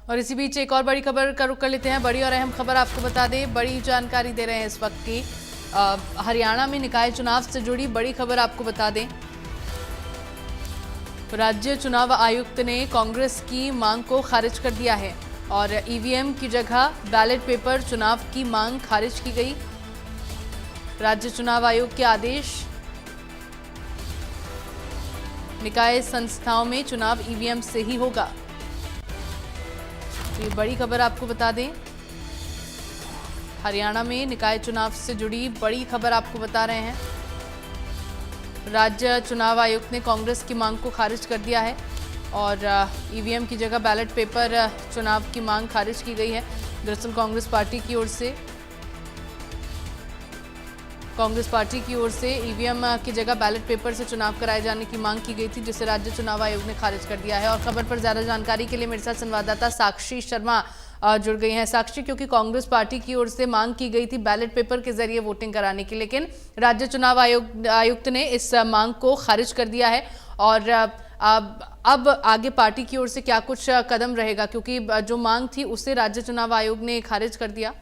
और इसी बीच एक और बड़ी खबर का रुख कर लेते हैं। बड़ी और अहम खबर आपको बता दें, बड़ी जानकारी दे रहे हैं इस वक्त की हरियाणा में निकाय चुनाव से जुड़ी बड़ी खबर आपको बता दें। राज्य चुनाव आयुक्त ने कांग्रेस की मांग को खारिज कर दिया है और ईवीएम की जगह बैलेट पेपर चुनाव की मांग खारिज की गई। राज्य चुनाव आयोग के आदेश, निकाय संस्थाओं में चुनाव ईवीएम से ही होगा। तो ये बड़ी खबर आपको बता दें, हरियाणा में निकाय चुनाव से जुड़ी बड़ी खबर आपको बता रहे हैं। राज्य चुनाव आयुक्त ने कांग्रेस की मांग को खारिज कर दिया है और ईवीएम की जगह बैलेट पेपर चुनाव की मांग खारिज की गई है। दरअसल कांग्रेस पार्टी की ओर से ईवीएम की जगह बैलेट पेपर से चुनाव कराए जाने की मांग की गई थी, जिसे राज्य चुनाव आयोग ने खारिज कर दिया है। और खबर पर ज्यादा जानकारी के लिए मेरे साथ संवाददाता साक्षी शर्मा जुड़ गई हैं। साक्षी, क्योंकि कांग्रेस पार्टी की ओर से मांग की गई थी बैलेट पेपर के जरिए वोटिंग कराने की, लेकिन राज्य चुनाव आयुक्त ने इस मांग को खारिज कर दिया है और अब आगे पार्टी की ओर से क्या कुछ कदम रहेगा, क्योंकि जो मांग थी उसे राज्य चुनाव आयोग ने खारिज कर दिया।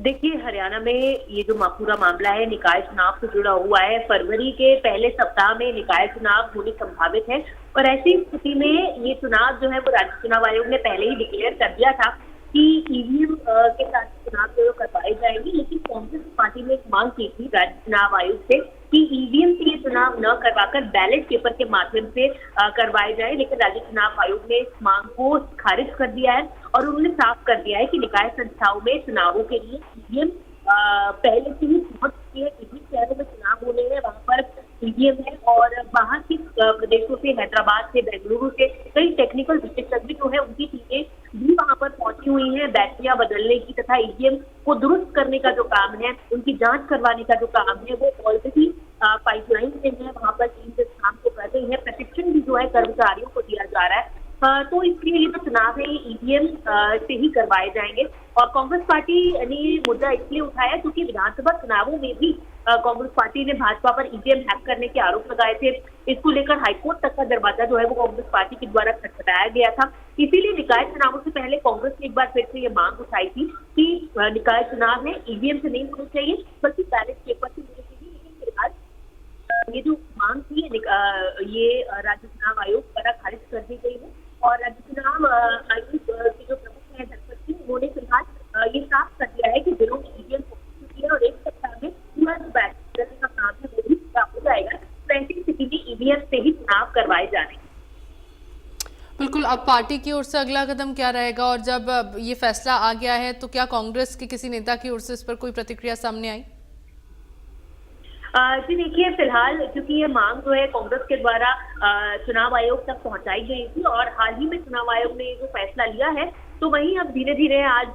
देखिए, हरियाणा में ये जो पूरा मामला है निकाय चुनाव से जुड़ा हुआ है। फरवरी के पहले सप्ताह में निकाय चुनाव होने संभावित है और ऐसी स्थिति में ये चुनाव जो है वो राज्य चुनाव आयोग ने पहले ही डिक्लेयर कर दिया था कि ईवीएम के साथ चुनाव जो करवाए जाएंगे। लेकिन कांग्रेस पार्टी ने एक मांग की थी राज्य चुनाव आयोग से कि ईवीएम से ये चुनाव न करवाकर बैलेट पेपर के माध्यम से करवाए जाए, लेकिन राज्य चुनाव आयोग ने इस मांग को खारिज कर दिया है और उन्होंने साफ कर दिया है कि निकाय संस्थाओं में चुनावों के लिए ईवीएम पहले से ही पहुंच चुकी है। जिन शहरों में चुनाव होने हैं वहां पर ईवीएम है और बाहर के प्रदेशों से, हैदराबाद से, बेंगलुरु से कई टेक्निकल विशेषज्ञ जो है उनकी टीमें भी वहां पर पहुंची हुई हैं बैटरियां बदलने की तथा ईवीएम को दुरुस्त करने का जो काम है, उनकी जांच करवाने का जो काम है, वो ऑलरेडी पाइपलाइन में है। वहां पर टीम इस काम को कर रही है। प्रशिक्षण भी जो है कर्मचारियों को दिया जा रहा है। तो इसलिए ये जो चुनाव है ये ईवीएम से ही करवाए जाएंगे। और कांग्रेस पार्टी ने मुद्दा इसलिए उठाया क्योंकि विधानसभा चुनावों में भी कांग्रेस पार्टी ने भाजपा पर ईवीएम हैक करने के आरोप लगाए थे। इसको लेकर हाईकोर्ट तक का दरवाजा जो है वो कांग्रेस पार्टी के द्वारा खटखटाया गया था। इसीलिए निकाय चुनावों से पहले कांग्रेस ने एक बार फिर से ये मांग उठाई थी कि निकाय चुनाव में ईवीएम से नहीं होने चाहिए बल्कि बैलेट पेपर से होने चाहिए। लेकिन फिलहाल ये जो मांग थी ये राज्य चुनाव आयोग द्वारा खारिज कर दी गई है और राज्य चुनाव आयोग के जो प्रमुख है धनपत सिंह, उन्होंने फिलहाल ये साफ कर दिया है कि जिलों में ईवीएम पहुंच चुकी है और एक सप्ताह में पूरा जो बैलेट करने का काम है वो भी पूरा हो जाएगा। तो ऐसी स्थिति में ईवीएम से ही चुनाव करवाए जाने। बिल्कुल, अब पार्टी की ओर से अगला कदम क्या रहेगा और जब ये फैसला आ गया है तो क्या कांग्रेस के किसी नेता की ओर से इस पर कोई प्रतिक्रिया सामने आई? जी देखिए, फिलहाल क्योंकि ये मांग जो है कांग्रेस के द्वारा चुनाव आयोग तक पहुंचाई गई थी और हाल ही में चुनाव आयोग ने जो फैसला लिया है, तो वहीं अब धीरे धीरे आज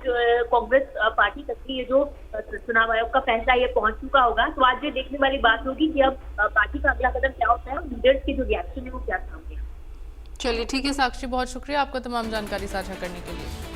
कांग्रेस पार्टी तक की ये जो चुनाव आयोग का फैसला ये पहुंच चुका होगा। तो आज ये देखने वाली बात होगी कि अब पार्टी का अगला कदम क्या होता है और लीडर्स के जो रिएक्शन है वो क्या सामने। चलिए ठीक है साक्षी, बहुत शुक्रिया आपका तमाम जानकारी साझा करने के लिए।